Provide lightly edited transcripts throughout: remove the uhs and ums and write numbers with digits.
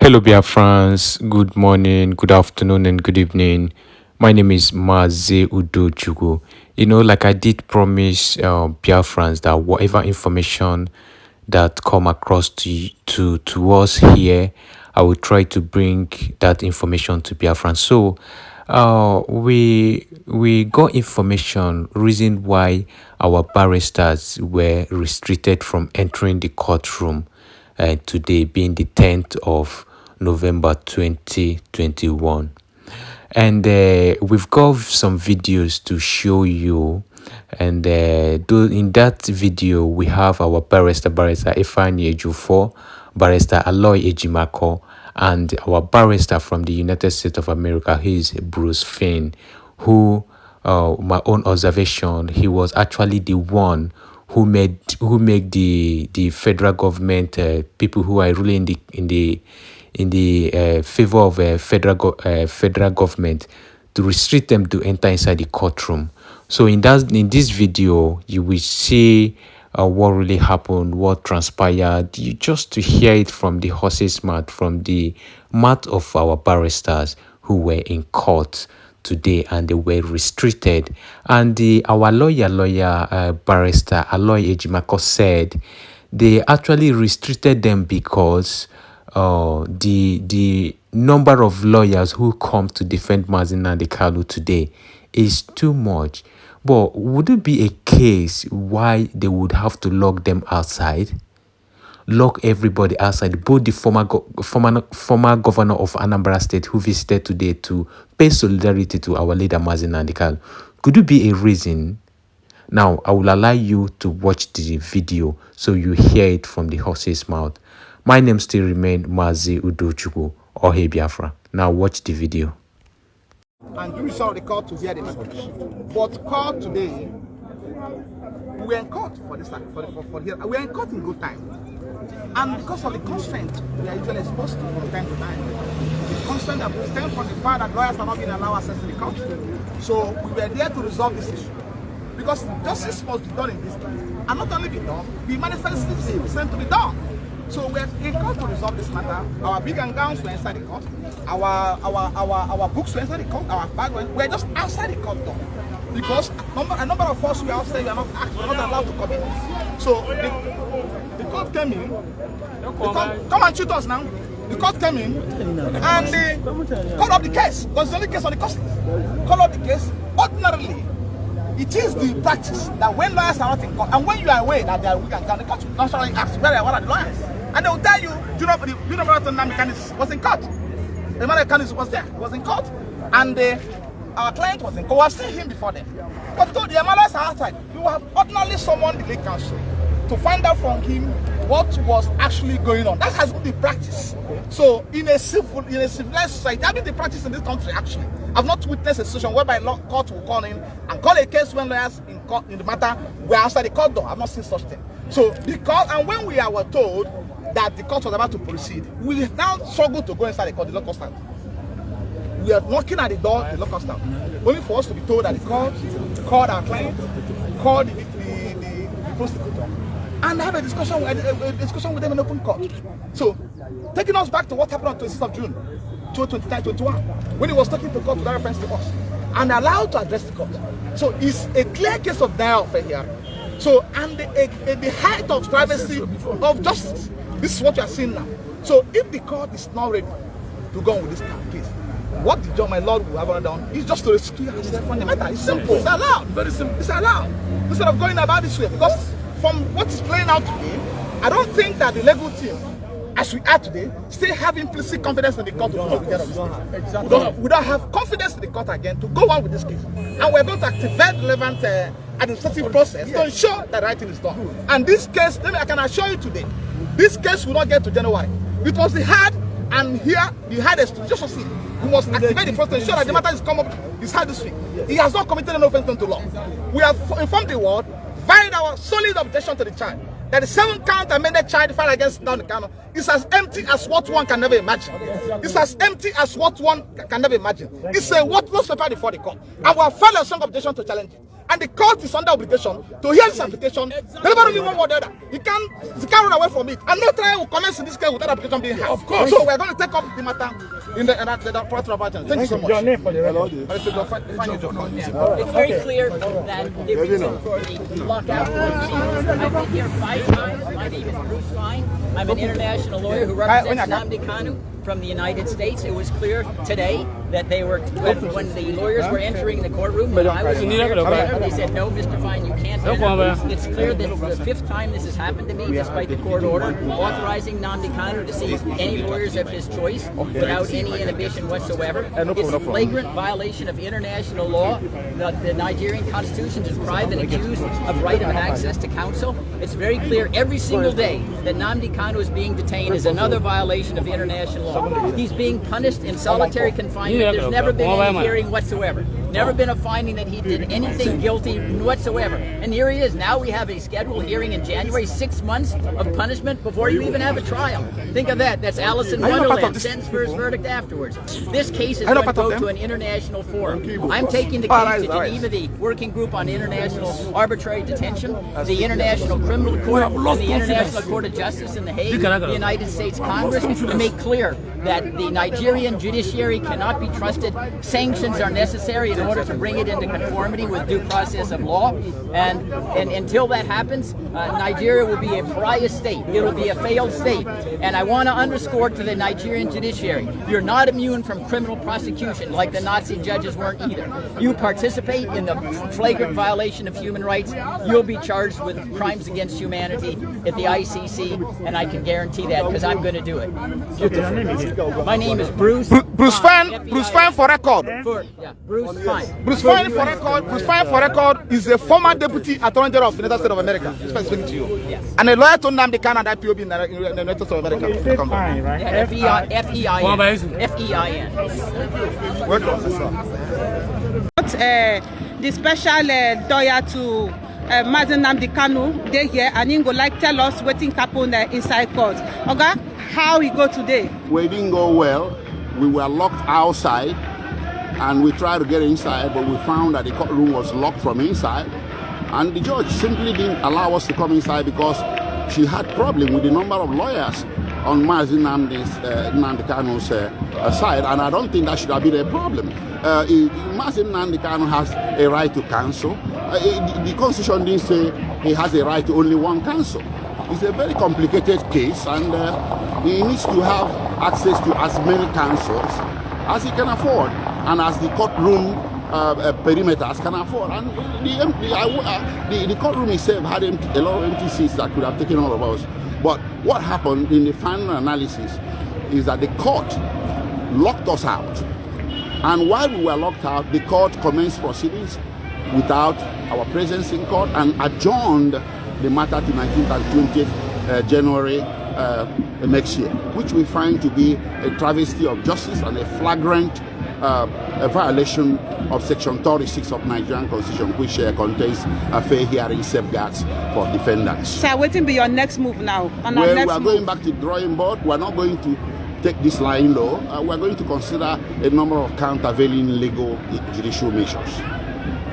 Hello, Biafrans. Good morning, good afternoon, and good evening. My name is Mazi Udojugu. Like I did promise Biafrans that whatever information that come across to us here, I will try to bring that information to Biafrans. So, we got information reason why our barristers were restricted from entering the courtroom today, being the 10th of November 2021. And we've got some videos to show you. And in that video, we have our Barrister Ifeanyi Ejiofor, Barrister Aloy Ejimako, and our barrister from the United States of America, he is Bruce Fein, who, my own observation, he was actually the one who made the federal government, people who are really in the favor of federal government, to restrict them to enter inside the courtroom. So in this video, you will see what really happened, what transpired. You just to hear it from the horse's mouth, from the mouth of our barristers who were in court today, and they were restricted. And our lawyer barrister Aloy Ejimako said they actually restricted them because the number of lawyers who come to defend Mazi Nnamdi Kanu today is too much. But would it be a case why they would have to lock them outside? Lock everybody outside, both the former governor of Anambra State who visited today to pay solidarity to our leader Mazi Nnamdi Kanu. Could it be a reason? Now, I will allow you to watch the video so you hear it from the horse's mouth. My name still remains Mazi Udojugu or Hey Biafra. Now watch the video. And you saw the court to hear the message. But court today, we were in court for this time, for here. We were in court in good time. And because of the constraint we are usually exposed to from time to time, the constraint that stems from the fact that lawyers are not being allowed access to the court. So we were there to resolve this issue. Because justice must be done in this case. And not only be done, the manifestation is sent to be done. So we're in court to resolve this matter. Our big and gowns were inside the court. Our books were inside the court. Our bag we're just outside the court door. Because a number of us we are outside, we are not allowed to come in. So the court came in. Come and shoot us now. The court came in and they called up the case. Because it's the only case on the court. Call up the case. Ordinarily, it is the practice that when lawyers are not in court, and when you are aware that they are weak and down, the court will naturally ask, what are the lawyers? And they will tell you, do you know Nnamdi was in court. Emeka Kanu was there, was in court. And our client was in court. We have seen him before them. But the lawyers are outside. You have ordinarily summoned the legal counsel to find out from him what was actually going on. That has been the practice. So in a civilized society, that has been the practice in this country actually. I've not witnessed a situation whereby court will call in and call a case when lawyers in court in the matter were outside the court door. I've not seen such thing. So because and when we were told that the court was about to proceed, we now struggle to go inside the court, the local stand. We are knocking at the door, the local stand, only for us to be told that the court called our client, called the prosecutor, and have a discussion with them in open court. So, taking us back to what happened on 26th of June, 2021, when he was talking to court without reference to us, and allowed to address the court. So, it's a clear case of denial of fair hearing. So, and the height of privacy of justice. This is what you are seeing now. So, if the court is not ready to go on with this case, what the judge, my lord, will have done is just to rescue himself from the matter. It's simple. It's allowed. Very simple. It's allowed. Instead of going about this way, because from what is playing out today, I don't think that the legal team, as we are today, still have implicit confidence in the court to go with this case. Exactly. We don't have confidence in the court again to go on with this case. And we're going to activate relevant administrative process to ensure that the right thing is done. And this case, I can assure you today, this case will not get to January. It was the hard, and here the hardest, just to see. We must activate the process to ensure that the matter is come up, is hard this week. He has not committed an offense to law. We have informed the world, via our solid objection to the charge, that the 7-count amended charge filed against Nnamdi Kanu is as empty as what one can never imagine. It's as empty as what one can never imagine. It's a worthless paper before the court. And we have filed a strong objection to challenge it. And the court is under obligation to hear this application. Deliver only one word or the other. He can't run away from it. And no trial will commence in this case without application being heard. Of course. So we're going to take up the matter in the Courtroom of Action. Thank you so much. Your name for the record. It's very clear that the reason for the lockout proceedings. I've been here 5 times. My name is Bruce Fein. I'm an international lawyer who represents Nnamdi Kanu from the United States. It was clear today that they were, when the lawyers were entering the courtroom, when I was here together, they said, no, Mr. Fein, you can't enter. It's clear that it's the 5th time this has happened to me, despite the court order authorizing Nnamdi Kanu to see any lawyers of his choice without any inhibition whatsoever. It's a flagrant violation of international law. The Nigerian constitution deprives an accused of right of access to counsel. It's very clear every single day that Nnamdi Kanu is being detained is another violation of international law. He's being punished in solitary confinement. There's never been any hearing whatsoever. Never been a finding that he did anything guilty whatsoever. And here he is. Now we have a scheduled hearing in January, 6 months of punishment before you even have a trial. Think of that. That's Alice in Wonderland. Sentence for his verdict afterwards. This case is going to go to an international forum. I'm taking the case to Geneva, the Working Group on International Arbitrary Detention, the International Criminal Court, and the International Court of Justice in The Hague, the United States Congress, to make clear that the Nigerian judiciary cannot be trusted. Sanctions are necessary in order to bring it into conformity with due process of law. And until that happens, Nigeria will be a pariah state. It will be a failed state. And I want to underscore to the Nigerian judiciary, you're not immune from criminal prosecution like the Nazi judges weren't either. You participate in the flagrant violation of human rights, you'll be charged with crimes against humanity at the ICC, and I can guarantee that because I'm going to do it. My name is Bruce. Bruce Fein. Bruce Fein for record. Bruce Fein. Bruce Fein for record. Bruce Fein for record is a former deputy attorney general of the United States of America. Speaking to you. Yes. And a lawyer to Nnamdi Kanu and IPOB in the United States of America. Fine, right? F-E-I-N. Welcome, the special lawyer to Mazi Nnamdi Kanu, they here, and he go like tell us what happened inside court. Okay, how we go today? We didn't go well. We were locked outside, and we tried to get inside, but we found that the courtroom was locked from inside, and the judge simply didn't allow us to come inside because she had problem with the number of lawyers on Mazi Nnamdi Kanu's side, and I don't think that should have been a problem. Mazi Nnamdi Kanu has a right to counsel. The Constitution didn't say he has a right to only one counsel. It's a very complicated case, and he needs to have access to as many counsels as he can afford, and as the courtroom perimeters can afford. And the courtroom itself had a lot of empty seats that could have taken all of us. But what happened in the final analysis is that the court locked us out. And while we were locked out, the court commenced proceedings without our presence in court and adjourned the matter to 19th and 20th January next year, which we find to be a travesty of justice and a flagrant a violation of Section 36 of Nigerian Constitution, which contains a fair hearing safeguards for defendants. So what will be your next move now? Well, we are going back to the drawing board. We are not going to take this line low. We are going to consider a number of countervailing legal judicial measures.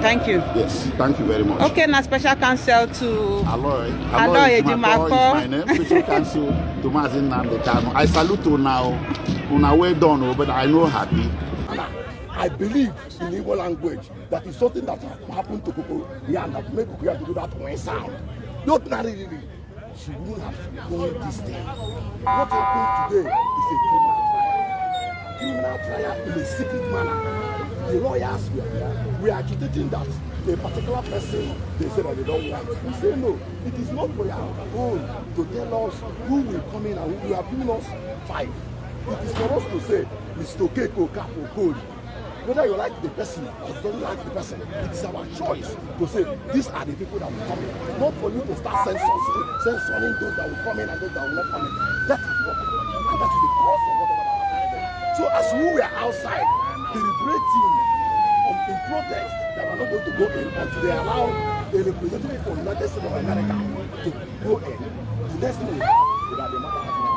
Thank you. Yes, thank you very much. Okay, now special counsel to Aloy. Aloy Ejimako is my name. Special counsel to Mazi Nnamdi Kanu. I salute you now. Una well done, but I know happy. I believe in Igbo language that is something that happened to people here and that make people to do that one sound. Not really. She wouldn't have done this thing. What happened today is a criminal trial in a secret manner. The lawyers were there. We are agitating that a particular person, they say that they don't want. We say no, it is not for your own to tell us who will come in and who will have given us 5. It is for us to say, Mr. Keko, Kapo, Gold. Whether you like the person or you don't like the person, it is our choice to say, these are the people that will come in. Not for you to start censoring those that will come in and those that will not come in. That is what, and that is the cause of whatever that happened. So as we were outside, deliberating in protest that we're not going to go in until they allow a representative from the United States of America to go in. The next thing is that the matter happened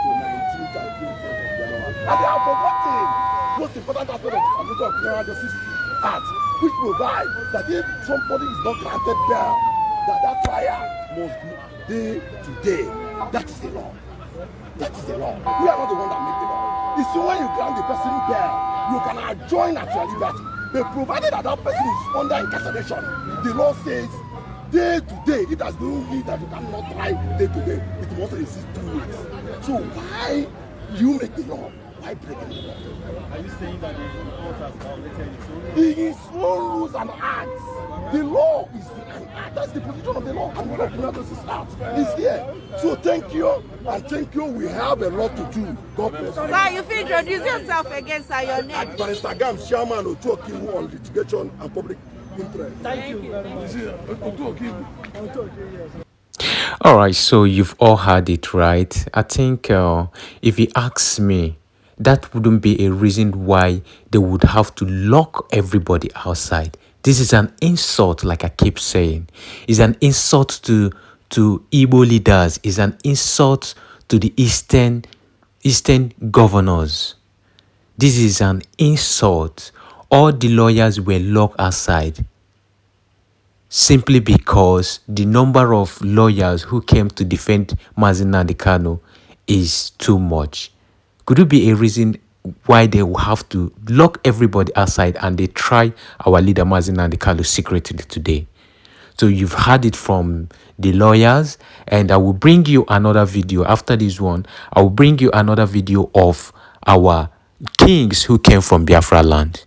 to 19th and 20th of January. And they are forgotten most important aspect of criminal justice, Act, which provides that if somebody is not granted bail, that trial must be day to day. That is the law. That is the law. We are not the one that make the law. It's when you grant the person bail, you can adjourn at your liberty. But provided that that person is under incarceration, the law says day to day. It has no need that you cannot try day to day. It must exist 2 weeks. So why you make the law? Why break the law? Are you saying that the court has violated its own rules and acts? The law is an act. That's the position of the law. And one of the matters is act. It's here. So thank you, and thank you. We have a lot to do. God bless you. Sir, you feel introduce yourself again, sir, your name. Barrister Gams, Chairman of Otokiwu on litigation and public interest. Thank you very much. All right, so you've all heard it, right? I think if you ask me, that wouldn't be a reason why they would have to lock everybody outside. This is an insult, like I keep saying. It's an insult to Igbo leaders. It's an insult to the Eastern governors. This is an insult. All the lawyers were locked outside simply because the number of lawyers who came to defend Mazi Nnamdi Kanu is too much. Could it be a reason why they will have to lock everybody outside and they try our leader Mazi Nnamdi Kanu secretly today? So you've heard it from the lawyers, and I will bring you another video after this one. I will bring you another video of our kings who came from Biafra land.